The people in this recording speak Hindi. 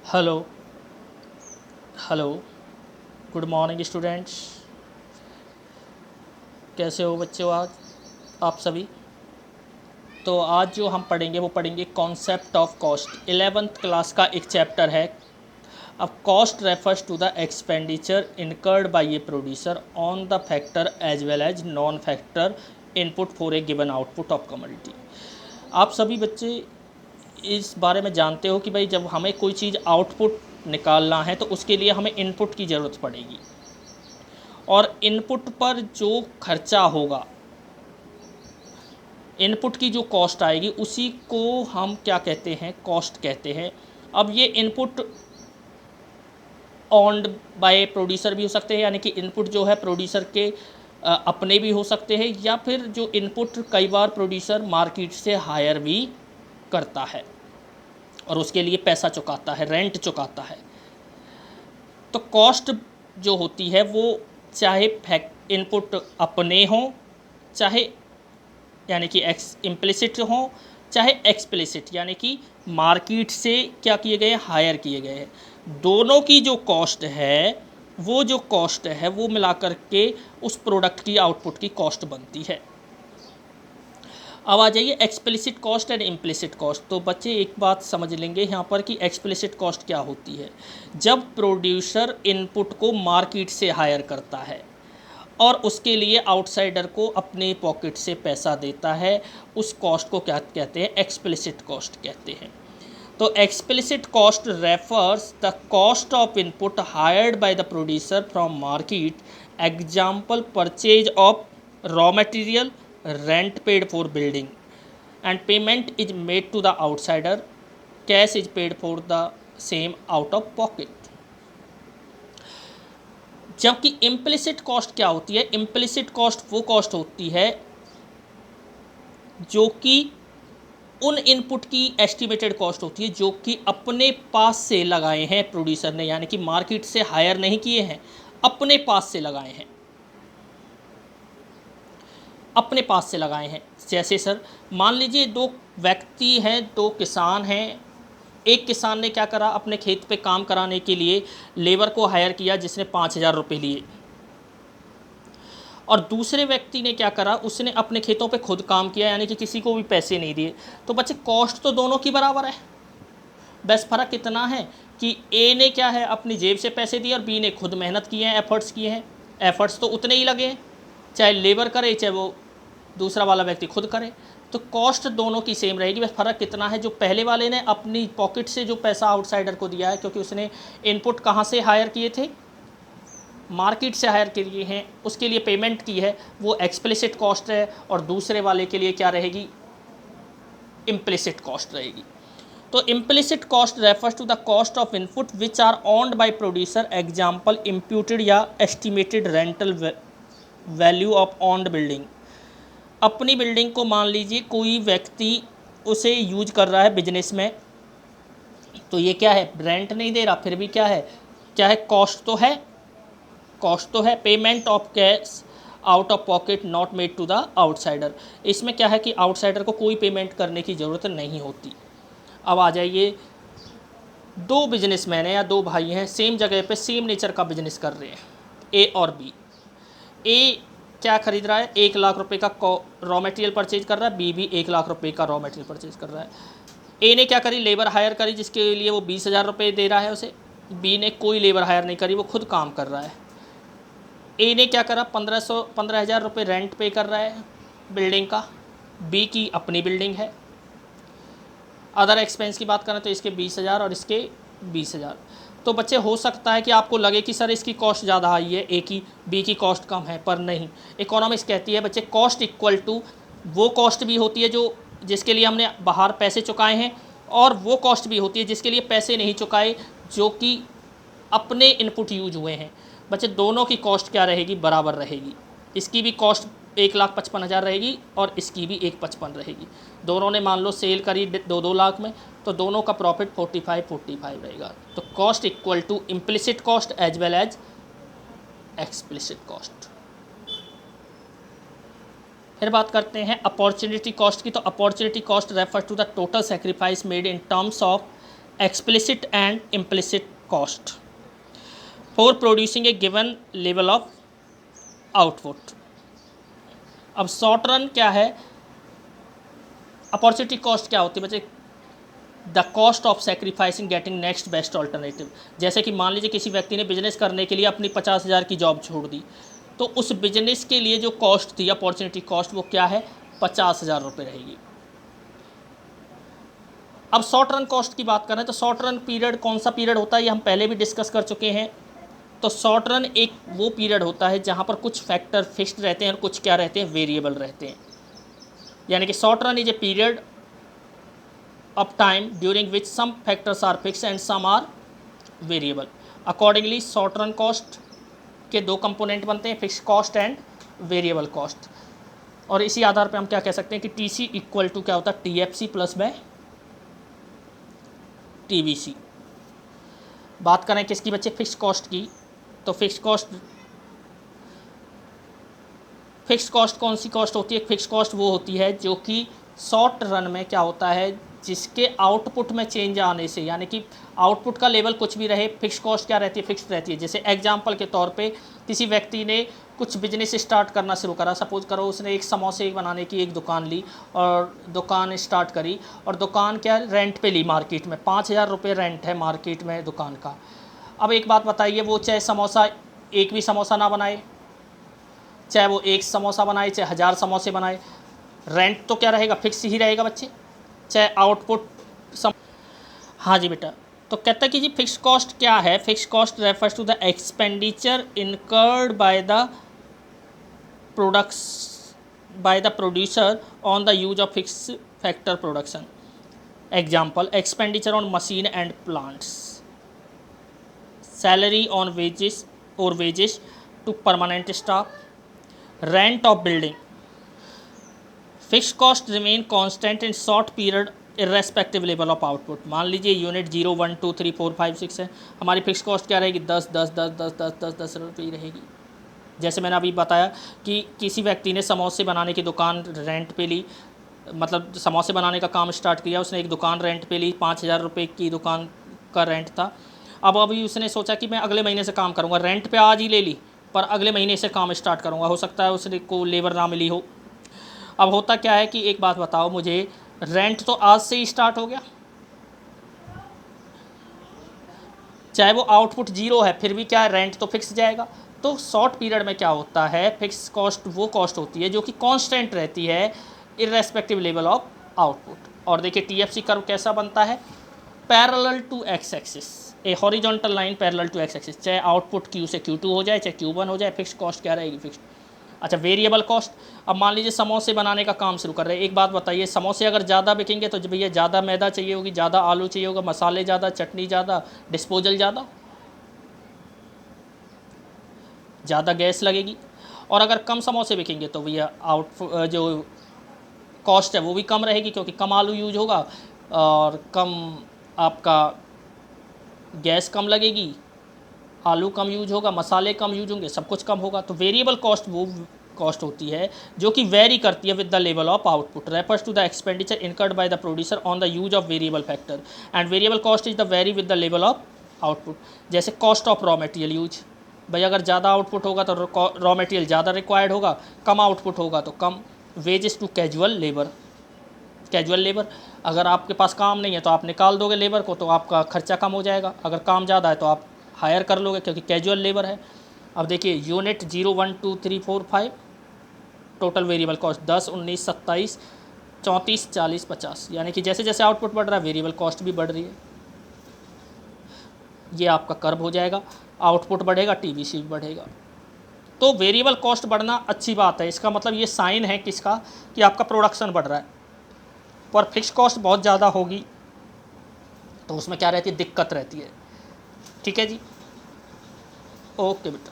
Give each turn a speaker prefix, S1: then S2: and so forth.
S1: Hello hello good morning students. कैसे हो बच्चों आज आप सभी। तो आज जो हम पढ़ेंगे वो पढ़ेंगे concept of cost. 11th class का एक चैप्टर है। अब cost refers to the expenditure incurred by a producer on the factor as well as non factor input for a given output of commodity. आप सभी बच्चे इस बारे में जानते हो कि भाई जब हमें कोई चीज़ आउटपुट निकालना है तो उसके लिए हमें इनपुट की ज़रूरत पड़ेगी, और इनपुट पर जो खर्चा होगा, इनपुट की जो कॉस्ट आएगी उसी को हम क्या कहते हैं, कॉस्ट कहते हैं। अब ये इनपुट ऑन्ड बाय प्रोड्यूसर भी हो सकते हैं, यानी कि इनपुट जो है प्रोड्यूसर के अपने भी हो सकते हैं, या फिर जो इनपुट कई बार प्रोड्यूसर मार्केट से हायर भी करता है और उसके लिए पैसा चुकाता है, रेंट चुकाता है। तो कॉस्ट जो होती है वो चाहे इनपुट अपने हों, चाहे यानी कि इम्प्लिसिट हों, चाहे एक्सप्लिसिट यानी कि मार्केट से क्या किए गए, हायर किए गए हैं, दोनों की जो कॉस्ट है वो मिलाकर के उस प्रोडक्ट की आउटपुट की कॉस्ट बनती है। अब आ जाइए explicit cost and implicit cost. तो बच्चे एक बात समझ लेंगे यहाँ पर कि एक्सप्लिसिट कॉस्ट क्या होती है। जब प्रोड्यूसर इनपुट को मार्केट से हायर करता है और उसके लिए आउटसाइडर को अपने पॉकेट से पैसा देता है, उस कॉस्ट को क्या कहते हैं, एक्सप्लिसिट कॉस्ट कहते हैं। तो explicit cost refers the cost of input hired by the producer from market, example purchase of raw material, rent paid for building, and payment is made to the outsider, cash is paid for the same out of pocket। जबकि इम्प्लिसिट कॉस्ट क्या होती है, इम्प्लिसिट कॉस्ट वो कॉस्ट होती है जो कि उन इनपुट की एस्टिमेटेड कॉस्ट होती है जो कि अपने पास से लगाए हैं प्रोड्यूसर ने, यानी कि मार्केट से हायर नहीं किए हैं, अपने पास से लगाए हैं, अपने पास से लगाए हैं। जैसे सर मान लीजिए दो व्यक्ति हैं, दो किसान हैं। एक किसान ने क्या करा, अपने खेत पे काम कराने के लिए लेबर को हायर किया जिसने 5,000 रुपये लिए, और दूसरे व्यक्ति ने क्या करा, उसने अपने खेतों पे खुद काम किया, यानी कि किसी को भी पैसे नहीं दिए। तो बच्चे कॉस्ट तो दोनों की बराबर है, बस फ़र्क इतना है कि ए ने क्या है, अपनी जेब से पैसे दिए, और बी ने खुद मेहनत की है, एफर्ट्स किए हैं। एफर्ट्स तो उतने ही लगे हैं, चाहे लेबर करे चाहे वो दूसरा वाला व्यक्ति खुद करे। तो कॉस्ट दोनों की सेम रहेगी, बस फ़र्क कितना है, जो पहले वाले ने अपनी पॉकेट से जो पैसा आउटसाइडर को दिया है, क्योंकि उसने इनपुट कहाँ से हायर किए थे, मार्केट से हायर किए हैं, उसके लिए पेमेंट की है, वो एक्सप्लिसिट कॉस्ट है, और दूसरे वाले के लिए क्या रहेगी, इम्प्लिसिट कॉस्ट रहेगी। तो implicit cost refers to the cost of input which are owned by producer, example imputed या estimated rental value of owned building. अपनी बिल्डिंग को मान लीजिए कोई व्यक्ति उसे यूज कर रहा है बिजनेस में, तो ये क्या है, रेंट नहीं दे रहा, फिर भी क्या है, कॉस्ट तो है, कॉस्ट तो है। Payment of cash out of pocket not made to the outsider. इसमें क्या है कि आउटसाइडर को कोई पेमेंट करने की ज़रूरत नहीं होती। अब आ जाइए, दो बिजनेसमैन हैं या दो भाई हैं, सेम जगह पे सेम नेचर का बिजनेस कर रहे हैं, ए और बी। ए क्या खरीद रहा है, 1 लाख रुपए का रॉ मटेरियल परचेज कर रहा है, बी भी 1 लाख रुपए का रॉ मटेरियल परचेज कर रहा है। ए ने क्या करी, लेबर हायर करी जिसके लिए वो 20,000 रुपये दे रहा है उसे। बी ने कोई लेबर हायर नहीं करी, वो खुद काम कर रहा है। ए ने क्या करा, 15,000 रुपये रेंट पे कर रहा है बिल्डिंग का, बी की अपनी बिल्डिंग है। अदर एक्सपेंस की बात करें तो इसके 20,000 और इसके 20,000। तो बच्चे हो सकता है कि आपको लगे कि सर इसकी कॉस्ट ज़्यादा आई है ए की, बी की कॉस्ट कम है, पर नहीं। इकोनॉमिक्स कहती है बच्चे कॉस्ट इक्वल टू वो कॉस्ट भी होती है जो जिसके लिए हमने बाहर पैसे चुकाए हैं, और वो कॉस्ट भी होती है जिसके लिए पैसे नहीं चुकाए, जो कि अपने इनपुट यूज हुए हैं। बच्चे दोनों की कॉस्ट क्या रहेगी, बराबर रहेगी। इसकी भी कॉस्ट 1,55,000 रहेगी और इसकी भी 1,55,000 रहेगी। दोनों ने मान लो सेल करी 2-2 लाख में, तो दोनों का प्रॉफिट 45-45 रहेगा। तो cost equal to implicit cost as well as explicit cost. फिर बात करते हैं अपॉर्चुनिटी कॉस्ट की। तो opportunity cost refer to the total sacrifice made in terms of explicit and implicit cost for producing a given level of output. अब शॉर्ट रन क्या है, अपॉर्चुनिटी कॉस्ट क्या होती है बच्चे, the cost of sacrificing getting next best alternative. जैसे कि मान लीजिए किसी व्यक्ति ने बिजनेस करने के लिए अपनी 50,000 की जॉब छोड़ दी, तो उस बिजनेस के लिए जो कॉस्ट थी अपॉर्चुनिटी कॉस्ट वो क्या है, 50,000 रुपये रहेगी। अब शॉर्ट रन कॉस्ट की बात करें तो शॉर्ट रन पीरियड कौन सा पीरियड होता है, ये हम पहले भी डिस्कस कर चुके हैं। तो शॉर्ट रन एक वो पीरियड होता है जहाँ पर कुछ फैक्टर फिक्स्ड रहते हैं और कुछ क्या रहते हैं, वेरिएबल रहते हैं। यानी कि short run is a period of time during which some factors are fix and some are variable. Accordingly short run cost के दो कंपोनेंट बनते हैं, fix cost and variable cost. और इसी आधार पे हम क्या कह सकते हैं कि टी सी इक्वल टू क्या होता है, T F C plus by T V C. बात करें किसकी बच्चे, फिक्स कॉस्ट की, तो फिक्स कॉस्ट कौन सी कॉस्ट होती है, फिक्स कॉस्ट वो होती है जो कि शॉर्ट रन में क्या होता है, जिसके आउटपुट में चेंज आने से, यानी कि आउटपुट का लेवल कुछ भी रहे, फिक्स कॉस्ट क्या रहती है, फिक्स रहती है। जैसे एग्जांपल के तौर पे किसी व्यक्ति ने कुछ बिजनेस स्टार्ट करना शुरू करा, सपोज करो उसने एक समोसे बनाने की एक दुकान ली और दुकान स्टार्ट करी, और दुकान क्या रेंट पे ली मार्केट में, 5,000 रुपये रेंट है मार्केट में दुकान का। अब एक बात बताइए, वो चाहे समोसा एक भी समोसा ना बनाए, चाहे वो एक समोसा बनाए, चाहे 1000 समोसे बनाए, रेंट तो क्या रहेगा, फिक्स ही रहेगा बच्चे, चाहे आउटपुट हाँ जी बेटा। तो कहता है कि जी फिक्स कॉस्ट क्या है, fix cost refers to the expenditure incurred by the producer on the use of fix factor production. Example, expenditure on machine and plants, salary on wages to permanent staff, rent of building. Fix cost remain constant in short period irrespective level of output. मान लीजिए यूनिट 0 1 2 3 4 5 6 है, हमारी फिक्स कॉस्ट क्या रहेगी, 10 रुपये रहेगी। जैसे मैंने अभी बताया कि किसी व्यक्ति ने समोसे बनाने की दुकान रेंट पे ली, मतलब समोसे बनाने का काम स्टार्ट किया, उसने एक दुकान रेंट पे ली, 5,000 रुपये की दुकान का रेंट था। अब अभी उसने सोचा कि मैं अगले महीने से काम करूँगा, रेंट पे आज ही ले ली पर अगले महीने से काम स्टार्ट करूँगा, हो सकता है उसने को लेबर ना मिली हो। अब होता क्या है कि एक बात बताओ मुझे, रेंट तो आज से ही स्टार्ट हो गया, चाहे वो आउटपुट 0 है फिर भी क्या है, रेंट तो फिक्स जाएगा। तो शॉर्ट पीरियड में क्या होता है, फिक्स कॉस्ट वो कॉस्ट होती है जो कि कांस्टेंट रहती है इर्रेस्पेक्टिव लेवल ऑफ आउटपुट। और देखिए टीएफसी कर्व कैसा बनता है, parallel to X axis, a horizontal line parallel to X axis, चाहे आउटपुट क्यू से Q2 हो जाए, चाहे Q1 हो जाए, फिक्स कॉस्ट क्या रहेगी, फिक्स। अच्छा, वेरिएबल कॉस्ट, अब मान लीजिए समोसे बनाने का काम शुरू कर रहे हैं, एक बात बताइए, समोसे अगर ज़्यादा बिकेंगे तो भैया ज़्यादा मैदा चाहिए होगी, ज़्यादा आलू चाहिए होगा, मसाले ज़्यादा, चटनी ज़्यादा, डिस्पोजल ज़्यादा गैस लगेगी। और अगर कम समोसे बिकेंगे तो भैया जो कॉस्ट है वो भी कम रहेगी, क्योंकि कम आलू यूज होगा और कम आपका गैस कम लगेगी, आलू कम यूज होगा, मसाले कम यूज होंगे, सब कुछ कम होगा। तो वेरिएबल कॉस्ट वो कॉस्ट होती है जो कि वेरी करती है with the level of output, refers to the expenditure incurred by the producer on the use of variable factor, and variable cost is the vary with the level of output. जैसे cost of raw material use, भाई अगर ज़्यादा आउटपुट होगा तो रॉ मटेरियल ज़्यादा रिक्वायर्ड होगा, कम आउटपुट होगा तो कम। वेजेस टू कैजुअल लेबर, अगर आपके पास काम नहीं है तो आप निकाल दोगे लेबर को, तो आपका खर्चा कम हो जाएगा, अगर काम ज़्यादा है तो आप हायर कर लोगे क्योंकि कैजुअल लेबर है। अब देखिए यूनिट 0 1 2 3 4 5, टोटल वेरिएबल कॉस्ट 10 19 27 34 40 50, यानी कि जैसे जैसे आउटपुट बढ़ रहा है वेरिएबल कॉस्ट भी बढ़ रही है। ये आपका कर्व हो जाएगा, आउटपुट बढ़ेगा, टीवीसी भी बढ़ेगा। तो वेरिएबल कॉस्ट बढ़ना अच्छी बात है, इसका मतलब ये साइन है किसका, कि आपका प्रोडक्शन बढ़ रहा है। पर फिक्स कॉस्ट बहुत ज़्यादा होगी तो उसमें क्या रहती है, दिक्कत रहती है। ठीक है जी, ओके बेटा।